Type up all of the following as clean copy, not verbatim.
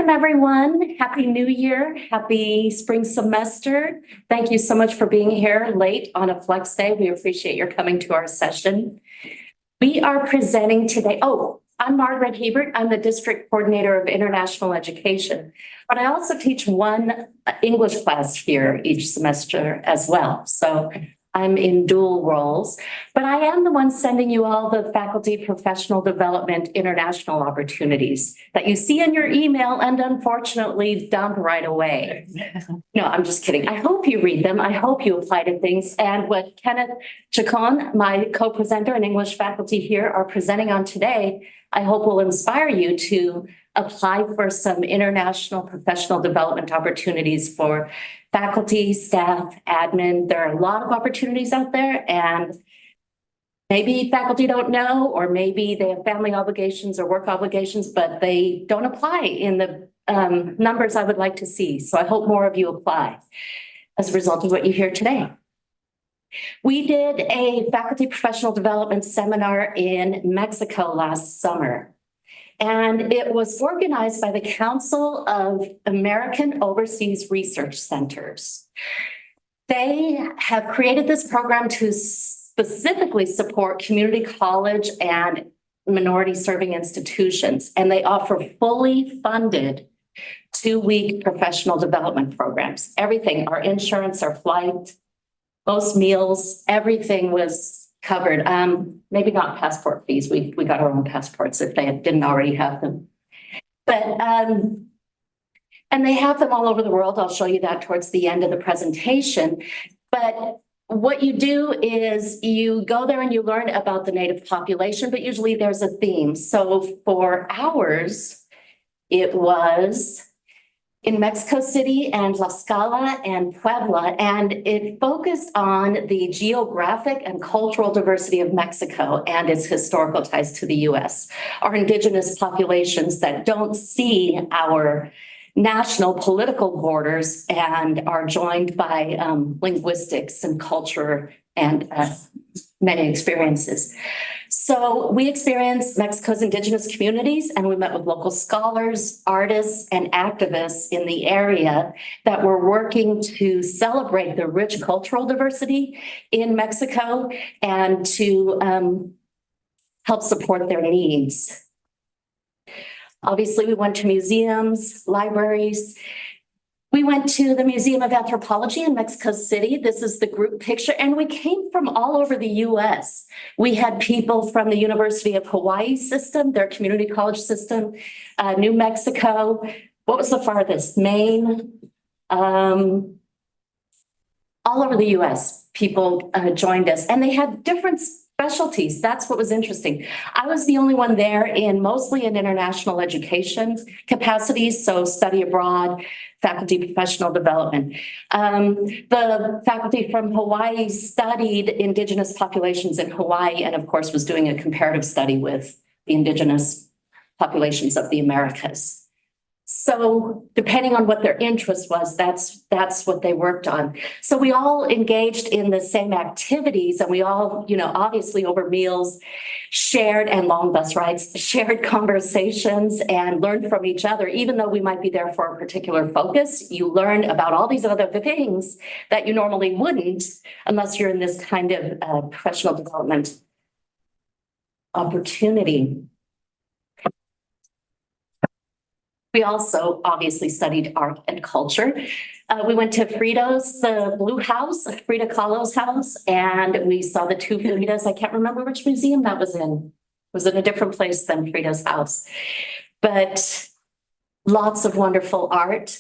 Welcome, everyone. Happy New Year. Happy spring semester. Thank you so much for being here late on a flex day. We appreciate your coming to our session. We are presenting today. Oh, I'm Margaret Hiebert. I'm the District Coordinator of International Education, but I also teach one English class here each semester as well. So I'm in dual roles, but I am the one sending you all the faculty professional development international opportunities that you see in your email and unfortunately dump right away. No, I'm just kidding. I hope you read them. I hope you apply to things. And what Kenneth Chacón, my co-presenter and English faculty here, are presenting on today, I hope will inspire you to apply for some international professional development opportunities for faculty, staff, admin. There are a lot of opportunities out there, and maybe faculty don't know, or maybe they have family obligations or work obligations, but they don't apply in the numbers I would like to see. So I hope more of you apply as a result of what you hear today. We did a faculty professional development seminar in Mexico last summer, and it was organized by the Council of American Overseas Research Centers. They have created this program to specifically support community college and minority serving institutions, and they offer fully funded 2-week professional development programs. Everything, our insurance, our flight, most meals, everything was covered. Maybe not passport fees. We got our own passports if they didn't already have them. But and they have them all over the world. I'll show you that towards the end of the presentation. But what you do is you go there and you learn about the native population, but usually there's a theme. So for ours, it was in Mexico City and Tlaxcala and Puebla, and it focused on the geographic and cultural diversity of Mexico and its historical ties to the US, our indigenous populations that don't see our national political borders and are joined by linguistics and culture and many experiences. So we experienced Mexico's indigenous communities, and we met with local scholars, artists, and activists in the area that were working to celebrate the rich cultural diversity in Mexico and to help support their needs. Obviously, we went to museums, libraries. We went to the Museum of Anthropology in Mexico City. This is the group picture, and we came from all over the US. We had people from the University of Hawaii system, their community college system, New Mexico. What was the farthest? Maine. All over the US, people joined us, and they had different specialties. That's what was interesting. I was the only one there mostly in international education capacities, so study abroad, faculty professional development. The faculty from Hawaii studied indigenous populations in Hawaii, and of course was doing a comparative study with the indigenous populations of the Americas. So depending on what their interest was, that's what they worked on. So we all engaged in the same activities, and we all, obviously over meals, shared and long bus rides, shared conversations and learned from each other. Even though we might be there for a particular focus, you learn about all these other things that you normally wouldn't unless you're in this kind of professional development opportunity. We also obviously studied art and culture. We went to the Blue House, Frida Kahlo's house, and we saw the two Fridas. I can't remember which museum that was in. It was in a different place than Frida's house, but lots of wonderful art.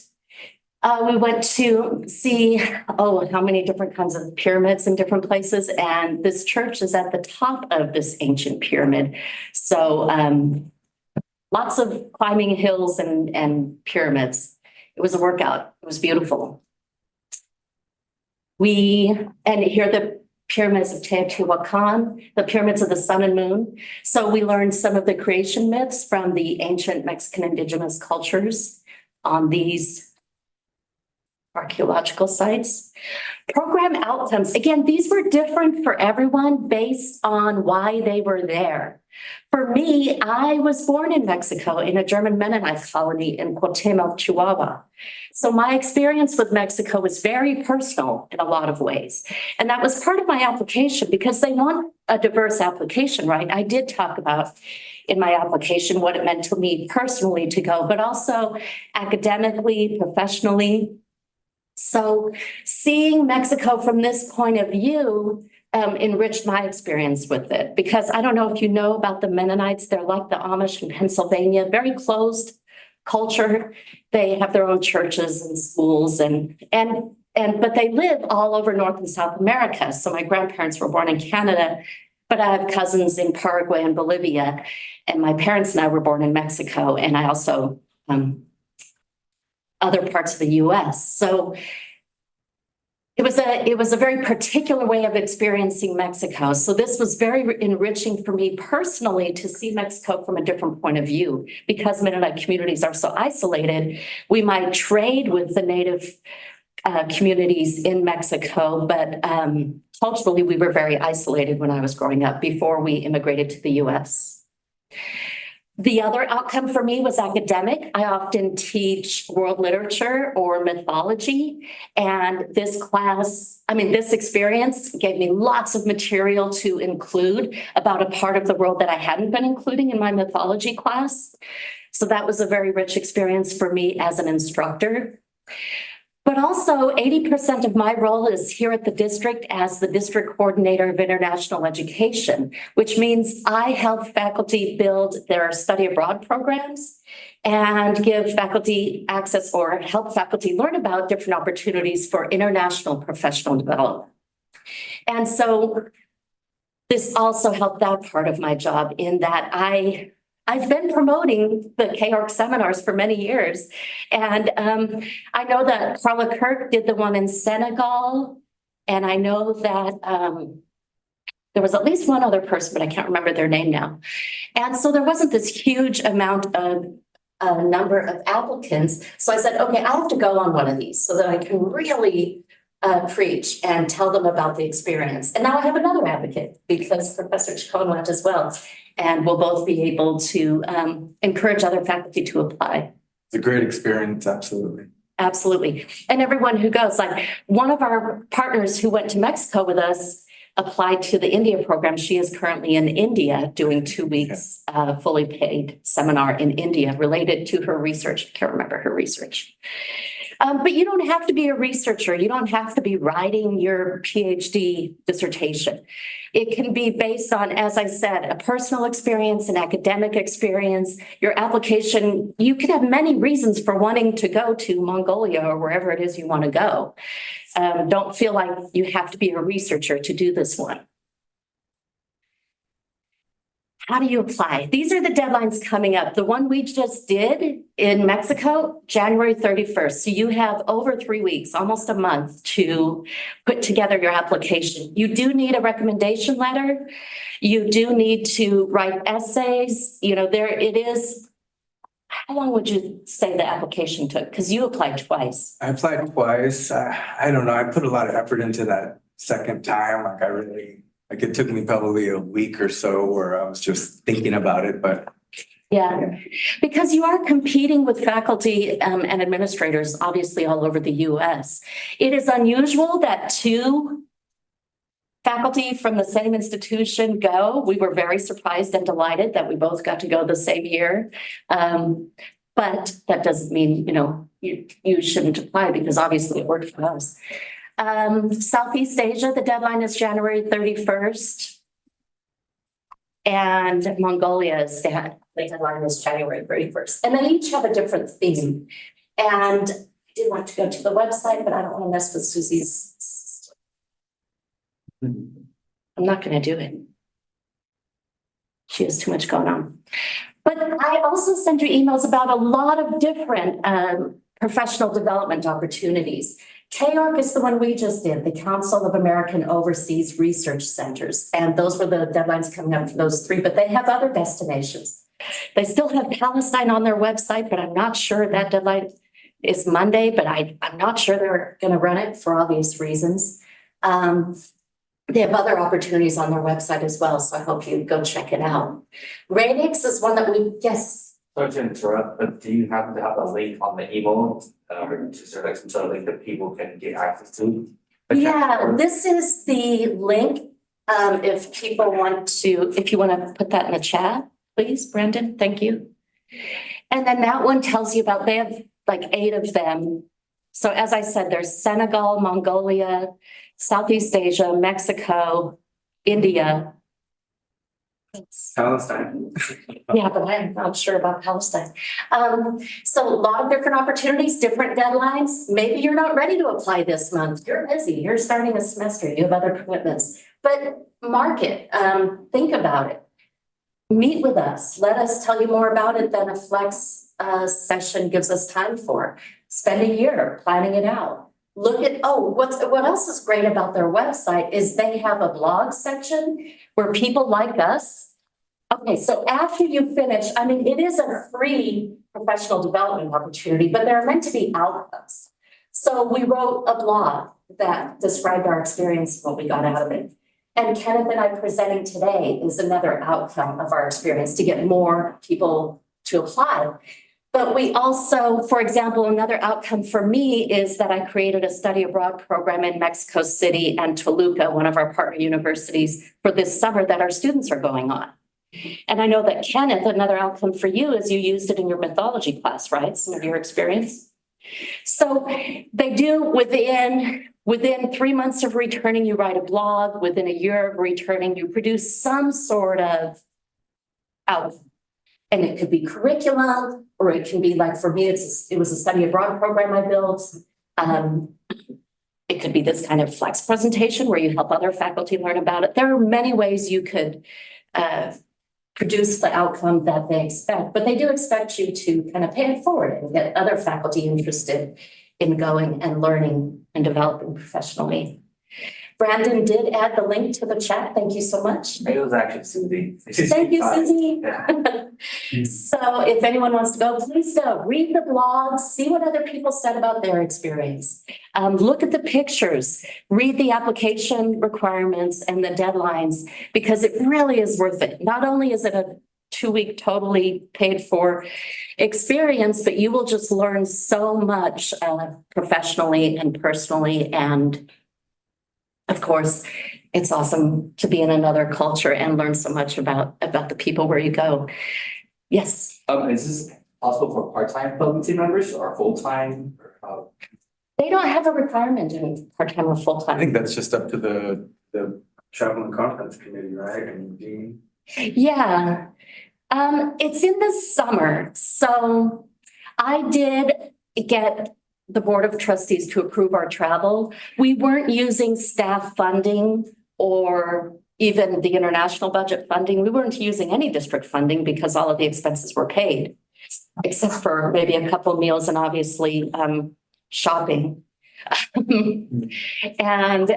We went to see, how many different kinds of pyramids in different places, and this church is at the top of this ancient pyramid. So, lots of climbing hills and pyramids. It was a workout. It was beautiful. And here are the pyramids of Teotihuacan, the pyramids of the sun and moon. So we learned some of the creation myths from the ancient Mexican indigenous cultures on these archaeological sites. Program outcomes, again, these were different for everyone based on why they were there. For me, I was born in Mexico in a German Mennonite colony in Cuauhtemoc, Chihuahua. So my experience with Mexico was very personal in a lot of ways. And that was part of my application because they want a diverse application, right? I did talk about in my application what it meant to me personally to go, but also academically, professionally. So seeing Mexico from this point of view enriched my experience with it, because I don't know if you know about the Mennonites. They're like the Amish in Pennsylvania, very closed culture. They have their own churches and schools but they live all over North and South America. So my grandparents were born in Canada, but I have cousins in Paraguay and Bolivia, and my parents and I were born in Mexico, and I also other parts of the US. So it was a very particular way of experiencing Mexico. So this was very enriching for me personally to see Mexico from a different point of view. Because Mennonite communities are so isolated, we might trade with the native communities in Mexico, but culturally we were very isolated when I was growing up before we immigrated to the US. The other outcome for me was academic. I often teach world literature or mythology, and this experience gave me lots of material to include about a part of the world that I hadn't been including in my mythology class. So that was a very rich experience for me as an instructor. But also 80% of my role is here at the district as the district coordinator of international education, which means I help faculty build their study abroad programs and give faculty access or help faculty learn about different opportunities for international professional development. And so this also helped that part of my job in that I've been promoting the CAORC seminars for many years. And I know that Carla Kirk did the one in Senegal. And I know that there was at least one other person, but I can't remember their name now. And so there wasn't this huge amount of number of applicants. So I said, okay, I have to go on one of these so that I can really preach and tell them about the experience. And now I have another advocate because Professor Chacón went as well. And we'll both be able to encourage other faculty to apply. It's a great experience, absolutely. Absolutely. And everyone who goes, like one of our partners who went to Mexico with us applied to the India program. She is currently in India doing 2 weeks fully paid seminar in India related to her research. I can't remember her research. But you don't have to be a researcher. You don't have to be writing your PhD dissertation. It can be based on, as I said, a personal experience, an academic experience, your application. You can have many reasons for wanting to go to Mongolia or wherever it is you want to go. Don't feel like you have to be a researcher to do this one. How do you apply? These are the deadlines coming up. The one we just did in Mexico, January 31st. So you have over 3 weeks, almost a month to put together your application. You do need a recommendation letter. You do need to write essays. You know, there it is. How long would you say the application took? Because you applied twice. I applied twice. I don't know. I put a lot of effort into that second time. Like it took me probably a week or so where I was just thinking about it, but. Yeah, because you are competing with faculty and administrators, obviously all over the US. It is unusual that 2 faculty from the same institution go. We were very surprised and delighted that we both got to go the same year. But that doesn't mean, you know, you shouldn't apply because obviously it worked for us. Southeast Asia, the deadline is January 31st. And Mongolia is the deadline is January 31st. And they each have a different theme. And I did want to go to the website, but I don't want to mess with Susie's system. I'm not going to do it. She has too much going on. But I also send you emails about a lot of different professional development opportunities. CAORC is the one we just did, the Council of American Overseas Research Centers. And those were the deadlines coming up for those 3, but they have other destinations. They still have Palestine on their website, but I'm not sure that deadline is Monday, but I'm not sure they're going to run it for obvious reasons. They have other opportunities on their website as well, so I hope you go check it out. Radix is one that yes. Sorry to interrupt, but do you happen to have a link on the email, to sort of some link that people can get access to? Yeah, this is the link. If people want to, if you want to put that in the chat, please, Brandon, thank you. And then that one tells you about, they have like 8 of them. So as I said, there's Senegal, Mongolia, Southeast Asia, Mexico, India. Palestine. Yeah, but I'm not sure about Palestine. So a lot of different opportunities, different deadlines. Maybe you're not ready to apply this month. You're busy. You're starting a semester. You have other commitments. But mark it. Think about it. Meet with us. Let us tell you more about it than a flex session gives us time for. Spend a year planning it out. Look at, what else is great about their website is they have a blog section where people like us. Okay, so after you finish, I mean, it is a free professional development opportunity, but they're meant to be outcomes. So we wrote a blog that described our experience, what we got out of it. And Kenneth and I presenting today is another outcome of our experience to get more people to apply. But we also, for example, another outcome for me is that I created a study abroad program in Mexico City and Toluca, one of our partner universities, for this summer that our students are going on. And I know that Kenneth, another outcome for you is you used it in your mythology class, right? Some of your experience. So they do within 3 months of returning, you write a blog. Within a year of returning, you produce some sort of outcome. And it could be curriculum, or it can be like, for me, it was a study abroad program I built. It could be this kind of flex presentation where you help other faculty learn about it. There are many ways you could produce the outcome that they expect, but they do expect you to kind of pay it forward and get other faculty interested in going and learning and developing professionally. Brandon did add the link to the chat. Thank you so much. It was actually Susie. Thank you, Susie. Yeah. So if anyone wants to go, please go. Read the blog, see what other people said about their experience. Look at the pictures, read the application requirements and the deadlines, because it really is worth it. Not only is it a 2-week totally paid for experience, but you will just learn so much professionally and personally. And of course, it's awesome to be in another culture and learn so much about the people where you go. Yes. Is this possible for part-time faculty members or full-time? They don't have a requirement in part-time or I full-time. think that's just up to the travel and conference committee, right? And Dean. Yeah. It's in the summer. So I did get the Board of Trustees to approve our travel. We weren't using staff funding or even the international budget funding. We weren't using any district funding because all of the expenses were paid, except for maybe a couple of meals and obviously shopping. and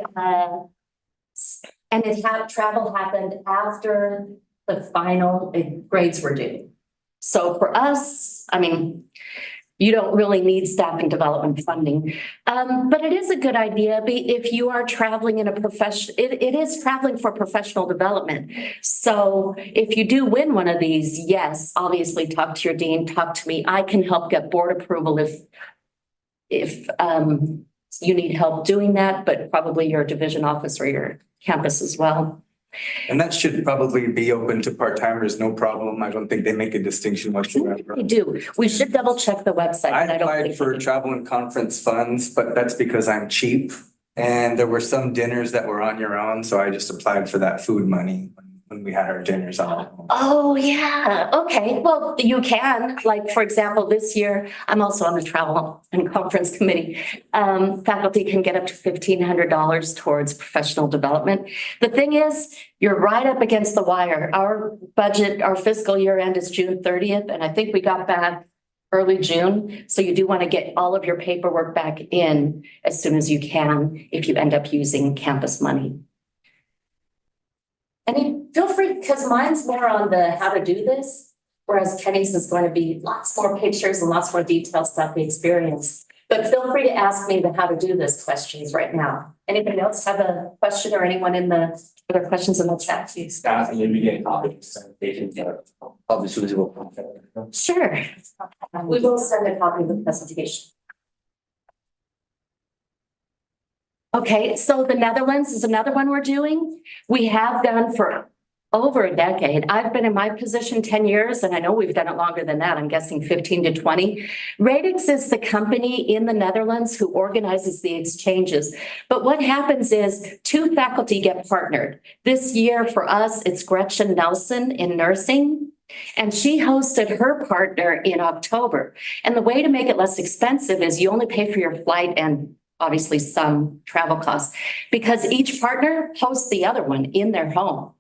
travel happened after the final grades were due. So for us, I mean, you don't really need staff and development funding, but it is a good idea if you are traveling in a profession. It is traveling for professional development. So if you do win one of these, yes, obviously talk to your dean, talk to me. I can help get board approval if you need help doing that, but probably your division office or your campus as well. And that should probably be open to part-timers, no problem. I don't think they make a distinction whatsoever. They do. We should double check the website. I don't applied think for they do. travel and conference funds, but that's because I'm cheap. And there were some dinners that were on your own, so I just applied for that food money when we had our dinners on. Oh, yeah. Okay. Well, you can, like, for example, this year, I'm also on the travel and conference committee. Faculty can get up to $1,500 towards professional development. The thing is, you're right up against the wire. Our budget, our fiscal year end is June 30th, and I think we got back early June. So you do want to get all of your paperwork back in as soon as you can if you end up using campus money. And feel free, because mine's more on the how to do this. whereas Kenny's is going to be lots more pictures and lots more details about the experience. But feel free to ask me how to do this questions right now. Anybody else have a question or anyone in the other questions in the chat, please? Staff and maybe get copies of presentations of the suitable content. Sure. We will send a copy of the presentation. Okay, so the Netherlands is another one we're doing. We have done for over a decade. I've been in my position 10 years, and I know we've done it longer than that. I'm guessing 15 to 20. Radix is the company in the Netherlands who organizes the exchanges. But what happens is 2 faculty get partnered. This year for us, it's Gretchen Nelson in nursing, and she hosted her partner in October. And the way to make it less expensive is you only pay for your flight and obviously some travel costs, because each partner hosts the other one in their home.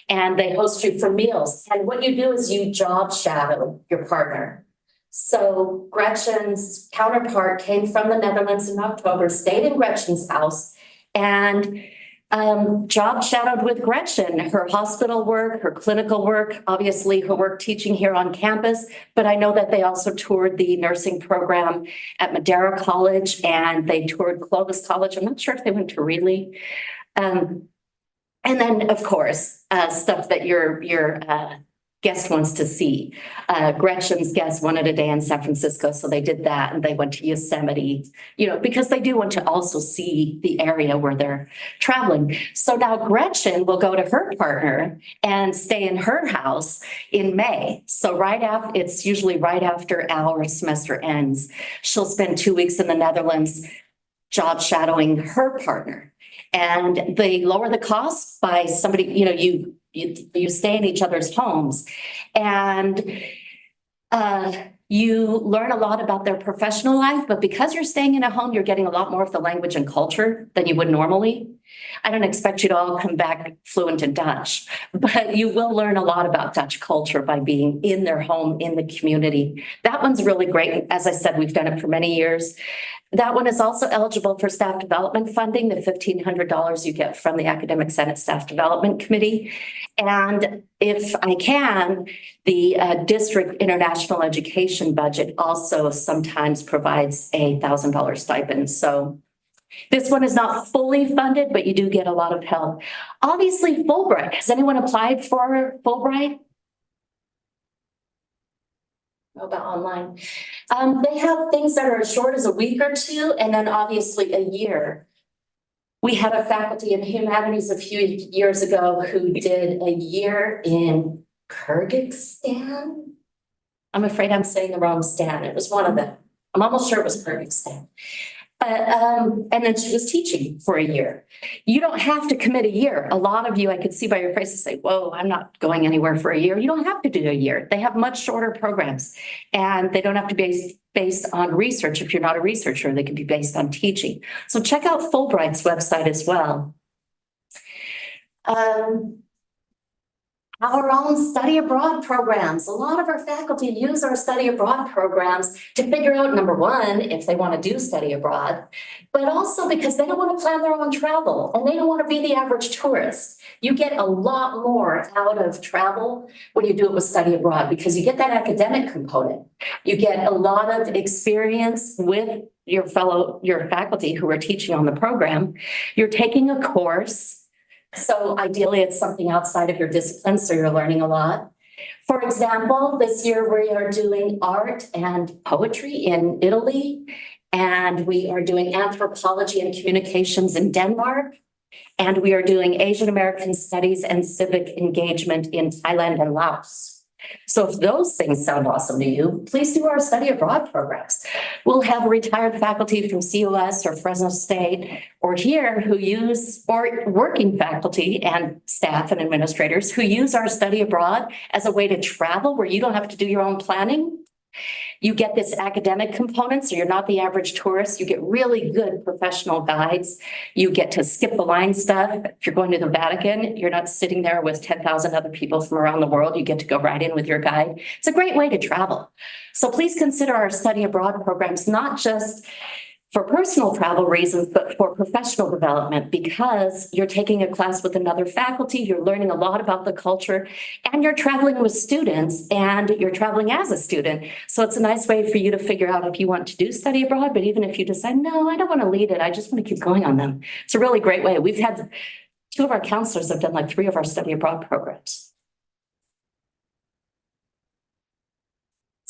And they host you for meals. And what you do is you job shadow your partner. So Gretchen's counterpart came from the Netherlands in October, stayed in Gretchen's house, and job shadowed with Gretchen, her hospital work, her clinical work, obviously her work teaching here on campus. But I know that they also toured the nursing program at Madera College, and they toured Clovis College. I'm not sure if they went to Reilly. And then, of course, stuff that your guest wants to see. Gretchen's guest wanted a day in San Francisco, so they did that, and they went to Yosemite, because they do want to also see the area where they're traveling. So now Gretchen will go to her partner and stay in her house in May. So it's usually right after our semester ends. She'll spend 2 weeks in the Netherlands job shadowing her partner. And they lower the cost by somebody, you stay in each other's homes, and you learn a lot about their professional life, but because you're staying in a home, you're getting a lot more of the language and culture than you would normally. I don't expect you to all come back fluent in Dutch, but you will learn a lot about Dutch culture by being in their home, in the community. That one's really great. As I said, we've done it for many years. That one is also eligible for staff development funding, the $1,500 you get from the Academic Senate Staff Development Committee. And if I can, the district international education budget also sometimes provides a $1,000 stipend. So this one is not fully funded, but you do get a lot of help. Obviously, Fulbright. Has anyone applied for Fulbright? About online. They have things that are as short as a week or two, and then obviously a year. We had a faculty in humanities a few years ago who did a year in Kyrgyzstan. I'm afraid I'm saying the wrong stan. It was one of them. I'm almost sure it was Kyrgyzstan. And then she was teaching for a year. You don't have to commit a year. A lot of you, I could see by your faces, say, whoa, I'm not going anywhere for a year. You don't have to do a year. They have much shorter programs, and they don't have to be based on research. If you're not a researcher, they can be based on teaching. So check out Fulbright's website as well. Our own study abroad programs. A lot of our faculty use our study abroad programs to figure out, number one, if they want to do study abroad, but also because they don't want to plan their own travel and they don't want to be the average tourist. You get a lot more out of travel when you do it with study abroad, because you get that academic component. You get a lot of experience with your faculty who are teaching on the program. You're taking a course. So ideally, it's something outside of your discipline, so you're learning a lot. For example, this year we are doing art and poetry in Italy, and we are doing anthropology and communications in Denmark, and we are doing Asian American studies and civic engagement in Thailand and Laos. So if those things sound awesome to you, please do our study abroad programs. We'll have retired faculty from COS or Fresno State or here or working faculty and staff and administrators who use our study abroad as a way to travel where you don't have to do your own planning. You get this academic component, so you're not the average tourist. You get really good professional guides. You get to skip the line stuff. If you're going to the Vatican, you're not sitting there with 10,000 other people from around the world. You get to go right in with your guide. It's a great way to travel. So please consider our study abroad programs, not just for personal travel reasons, but for professional development, because you're taking a class with another faculty, you're learning a lot about the culture, and you're traveling with students, and you're traveling as a student. So it's a nice way for you to figure out if you want to do study abroad, but even if you decide, no, I don't want to lead it, I just want to keep going on them. It's a really great way. We've had 2 of our counselors have done like 3 of our study abroad programs.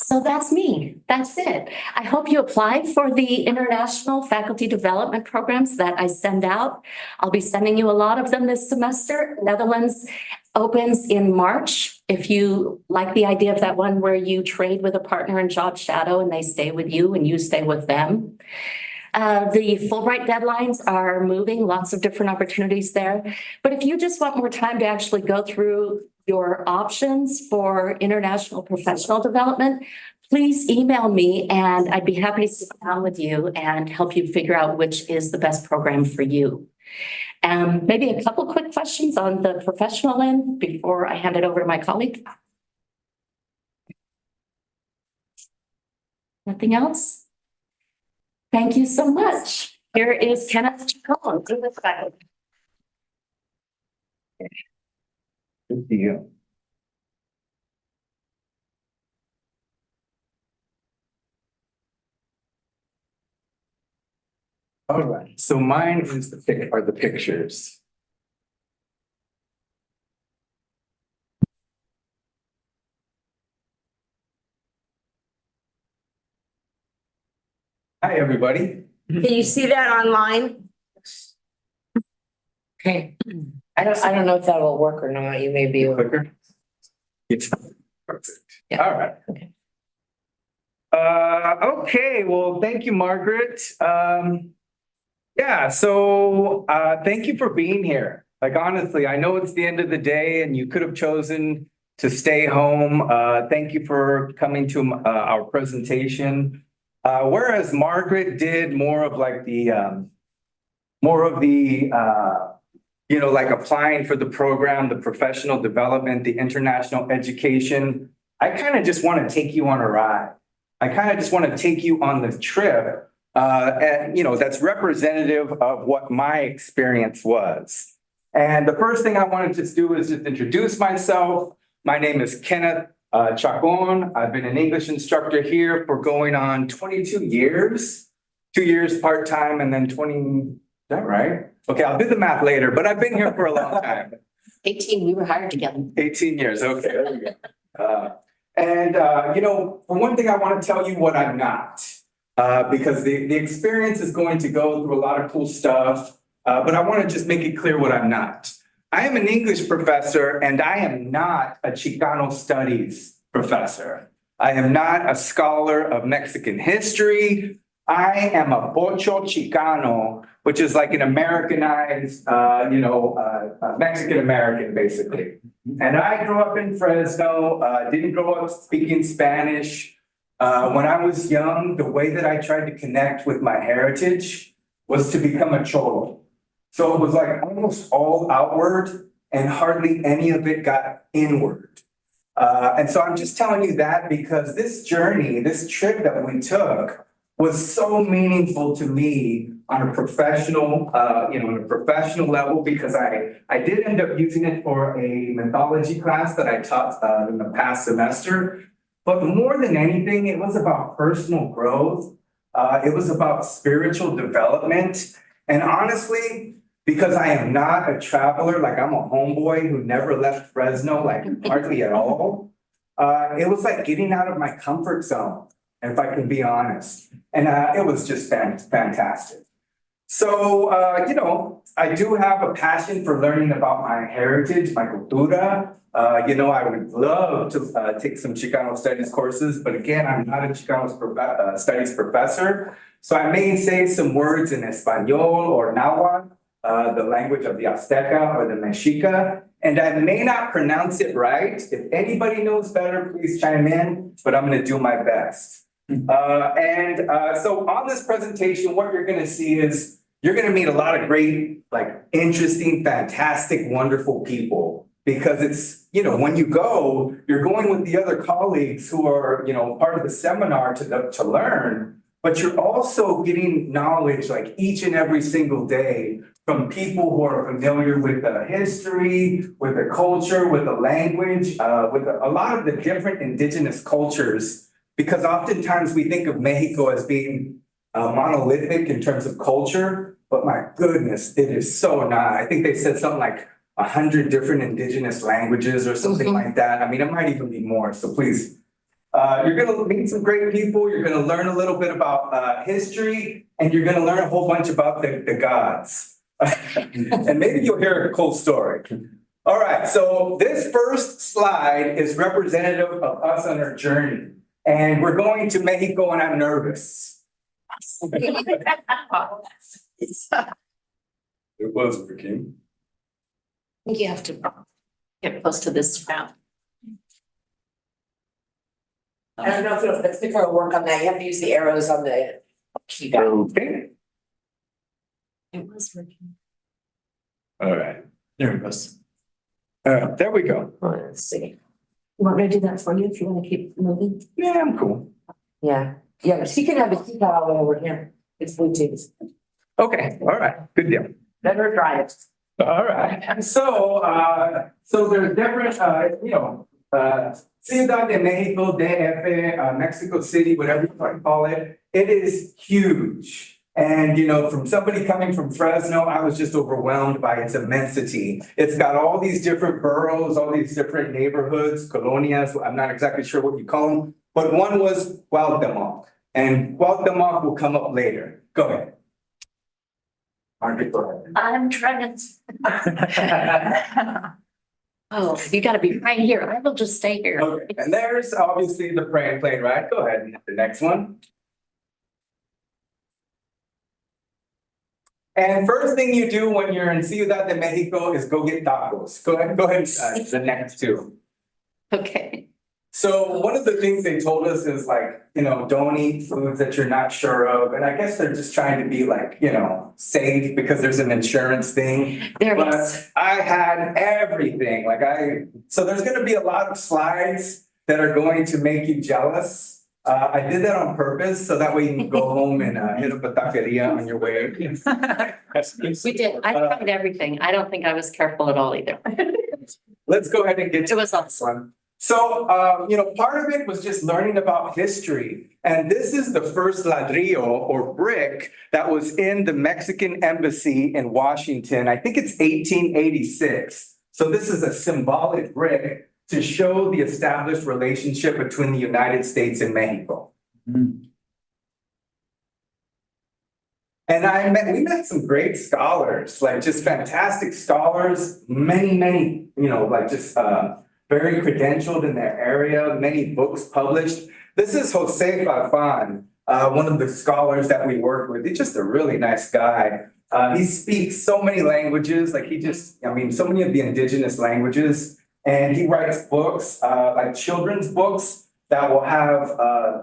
So that's me. That's it. I hope you apply for the international faculty development programs that I send out. I'll be sending you a lot of them this semester. Netherlands opens in March. If you like the idea of that one where you trade with a partner and job shadow and they stay with you and you stay with them. The Fulbright deadlines are moving, lots of different opportunities there. But if you just want more time to actually go through your options for international professional development, please email me and I'd be happy to sit down with you and help you figure out which is the best program for you. Maybe a couple quick questions on the professional end before I hand it over to my colleague. Nothing else? Thank you so much. Here is Kenneth Chacón. Good to you. All right, so mine is are the pictures. Hi, everybody. Can you see that online? Okay, I don't know if that will work or not. You may be. Clicker. It's perfect. Yeah. All right. Okay. Okay, well, thank you, Margaret. Yeah, so thank you for being here. Like, honestly, I know it's the end of the day and you could have chosen to stay home. Thank you for coming to our presentation. Whereas Margaret did more of like the, you know, like applying for the program, the professional development, the international education. I kind of just want to take you on a ride. I kind of just want to take you on the trip. And, you know, that's representative of what my experience was. And the first thing I want to just do is just introduce myself. My name is Kenneth Chacón. I've been an English instructor here for going on 22 years, 2 years part-time and then 20, is that right? Okay, I'll do the math later, but I've been here for a long time. 18, we were hired together. 18 years, okay, there we go. You know, for one thing, I want to tell you what I'm not. Because the experience is going to go through a lot of cool stuff, but I want to just make it clear what I'm not. I am an English professor and I am not a Chicano studies professor. I am not a scholar of Mexican history. I am a Pocho Chicano, which is like an Americanized, Mexican American, basically. And I grew up in Fresno, didn't grow up speaking Spanish. When I was young, the way that I tried to connect with my heritage was to become a cholo. So it was like almost all outward and hardly any of it got inward. And so I'm just telling you that because this journey, this trip that we took was so meaningful to me on a professional, level, because I did end up using it for a mythology class that I taught in the past semester. But more than anything, it was about personal growth. It was about spiritual development. And honestly, because I am not a traveler, like I'm a homeboy who never left Fresno, like hardly at all. It was like getting out of my comfort zone, if I can be honest. And it was just fantastic. So, I do have a passion for learning about my heritage, my cultura. I would love to take some Chicano studies courses, but again, I'm not a Chicano studies professor. So I may say some words in Espanol or Nahuatl, the language of the Azteca or the Mexica, and I may not pronounce it right. If anybody knows better, please chime in, but I'm gonna do my best. So on this presentation, what you're gonna see is you're gonna meet a lot of great, like interesting, fantastic, wonderful people. Because it's, when you go, you're going with the other colleagues who are, part of the seminar to learn. but you're also getting knowledge like each and every single day from people who are familiar with the history, with the culture, with the language, with a lot of the different indigenous cultures. Because oftentimes we think of Mexico as being monolithic in terms of culture, but my goodness, it is so not. I think they said something like 100 different indigenous languages or something like that. I mean, it might even be more, so please. You're gonna meet some great people, you're gonna learn a little bit about history, and you're gonna learn a whole bunch about the gods. And maybe you'll hear a cool story. All right, so this first slide is representative of us on our journey. And we're going to Mexico and I'm nervous. It was for King. I think you have to get close to this round. I don't know if it'll, the clicker will work on that. You have to use the arrows on the keypad. Okay. It was working. All right, there it goes. There we go. Let's see. You want me to do that for you if you want to keep moving? Yeah, I'm cool. Yeah, she can have a keypad all the way over here. It's Bluetooth. Okay, all right, good deal. Let her try it. All right, and so there's different, Ciudad de Mexico, DF, Mexico City, whatever you want to call it, it is huge. And, from somebody coming from Fresno, I was just overwhelmed by its immensity. It's got all these different boroughs, all these different neighborhoods, colonias, I'm not exactly sure what you call them, but one was Cuauhtémoc, and Cuauhtémoc will come up later. Go ahead. Margaret, go ahead. I'm trying to. Oh, you gotta be right here. I will just stay here. Okay, and there's obviously the praying plane, right? Go ahead and hit the next one. And first thing you do when you're in Ciudad de Mexico is go get tacos. Go ahead, the next two. Okay. So one of the things they told us is like, don't eat foods that you're not sure of. And I guess they're just trying to be like, safe because there's an insurance thing. There it But is. I had everything. So there's gonna be a lot of slides that are going to make you jealous. I did that on purpose, so that way you can go home and hit up a taqueria on your way. We did. I tried everything. I don't think I was careful at all either. Let's go ahead and get to It was this awesome. one. So, part of it was just learning about history. And this is the first ladrillo or brick that was in the Mexican embassy in Washington. I think it's 1886. So this is a symbolic brick to show the established relationship between the United States and Mexico. And we met some great scholars, like just fantastic scholars, many, very credentialed in their area, many books published. This is Jose Farfan, one of the scholars that we worked with. He's just a really nice guy. He speaks so many languages, so many of the indigenous languages. And he writes books, like children's books that will have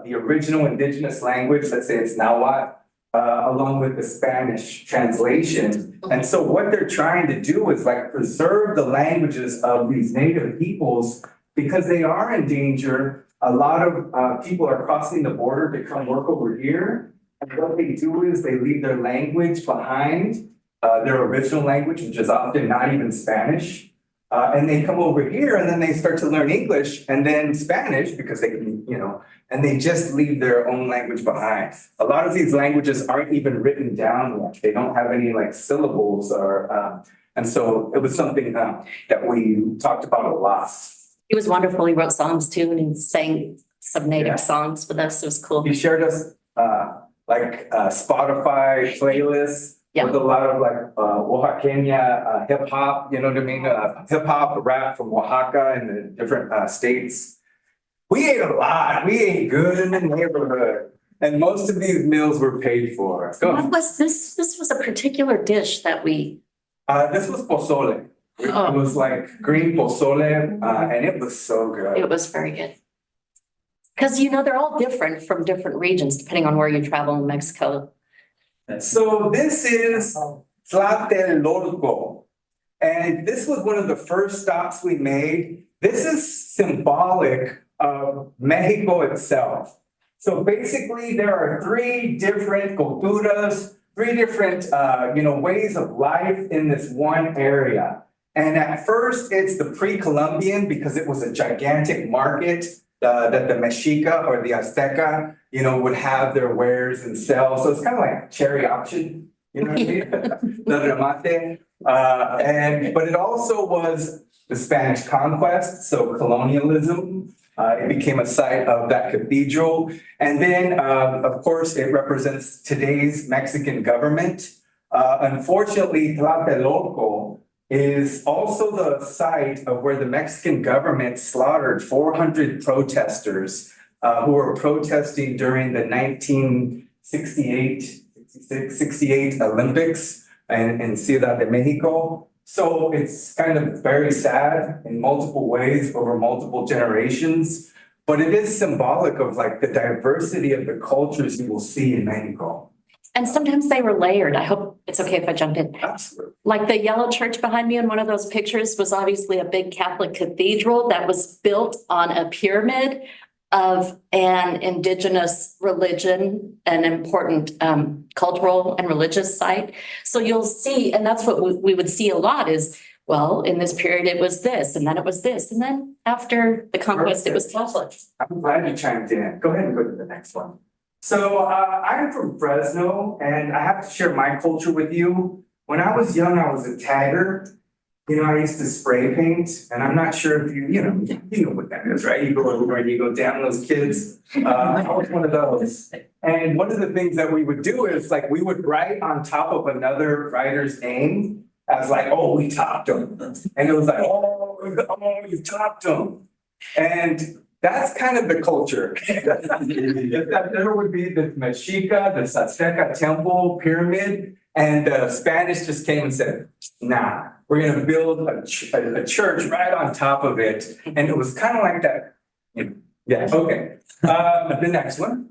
the original indigenous language, let's say it's Nahuatl, along with the Spanish translation. And so what they're trying to do is like preserve the languages of these native peoples because they are in danger. A lot of people are crossing the border to come work over here. And what they do is they leave their language behind, their original language, which is often not even Spanish. And they come over here and then they start to learn English and then Spanish because they can, and they just leave their own language behind. A lot of these languages aren't even written down yet. They don't have any like syllables and so it was something that we talked about a lot. He was wonderful. He wrote songs too, and he sang some native songs with us. It was cool. He shared us Spotify playlists. Yeah. With a lot of Oaxaqueña hip hop, you know what I mean? Hip hop, rap from Oaxaca and the different states. We ate a lot. We ate good in the neighborhood. And most of these meals were paid for. Go ahead. What was this? This was a particular dish that we. This was pozole. It was like green pozole, and it was so good. It was very good. Because they're all different from different regions, depending on where you travel in Mexico. So this is Tlatelolco. And this was one of the first stops we made. This is symbolic of Mexico itself. So basically, there are three different culturas, three different, ways of life in this one area. And at first, it's the pre-Columbian because it was a gigantic market that the Mexica or the Azteca, would have their wares and sell. So it's kind of like cherry auction, you know what I mean? The remate. But it also was the Spanish conquest, so colonialism. It became a site of that cathedral. And then, of course, it represents today's Mexican government. Unfortunately, Tlatelolco is also the site of where the Mexican government slaughtered 400 protesters who were protesting during the 1968 Olympics in Ciudad de Mexico. So it's kind of very sad in multiple ways over multiple generations, but it is symbolic of like the diversity of the cultures you will see in Mexico. And sometimes they were layered. I hope it's okay if I jump in. Absolutely. Like the yellow church behind me in one of those pictures was obviously a big Catholic cathedral that was built on a pyramid of an indigenous religion, an important cultural and religious site. So you'll see, and that's what we would see a lot is, well, in this period it was this, and then it was this, and then after the conquest, it was Catholic. I'm glad you chimed in. Go ahead and go to the next one. So I'm from Fresno, and I have to share my culture with you. When I was young, I was a tagger. I used to spray paint, and I'm not sure if you know what that is, right? You go over and you go down those kids. I was one of those. And one of the things that we would do is like we would write on top of another writer's name as like, oh, we topped them. And it was like, oh, you topped them. And that's kind of the culture. That there would be the Mexica, the Azteca temple pyramid, and the Spanish just came and said, nah, we're gonna build a church right on top of it. And it was kind of like that. Yeah, okay. The next one.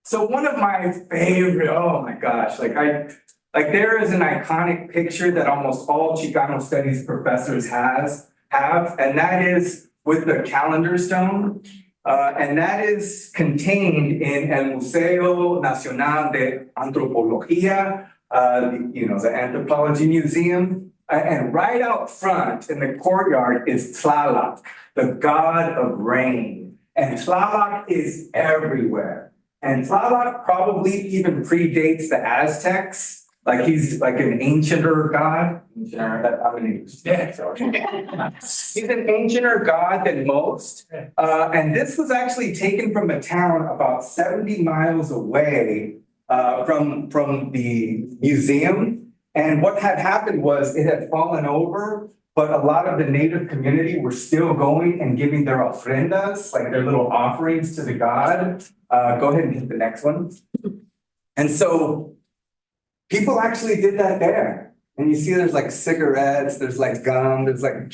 So one of my favorite, oh my gosh, there is an iconic picture that almost all Chicano studies professors have, and that is with the calendar stone. And that is contained in el Museo Nacional de Antropología, the Anthropology Museum. And right out front in the courtyard is Tlaloc, the god of rain. And Tlaloc is everywhere. And Tlaloc probably even predates the Aztecs. Like he's like an ancienter god. He's an ancienter god than most. And this was actually taken from a town about 70 miles away from the museum. And what had happened was it had fallen over, but a lot of the native community were still going and giving their ofrendas, like their little offerings to the god. Go ahead and hit the next one. And so people actually did that there. And you see there's like cigarettes, there's like gum, there's like like